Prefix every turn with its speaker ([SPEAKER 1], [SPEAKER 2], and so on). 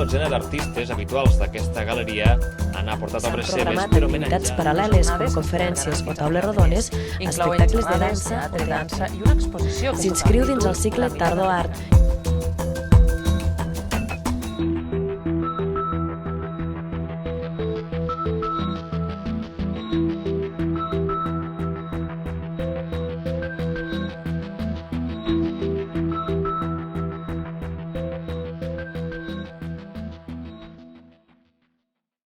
[SPEAKER 1] Dotzena d'artistes habituals d'aquesta galeria han aportat obres seves
[SPEAKER 2] programat
[SPEAKER 1] per
[SPEAKER 2] activitats
[SPEAKER 1] homenatjar.
[SPEAKER 2] paral·leles com conferències o taules rodones, espectacles de dansa o teatre. S'inscriu dins el cicle Tardo Art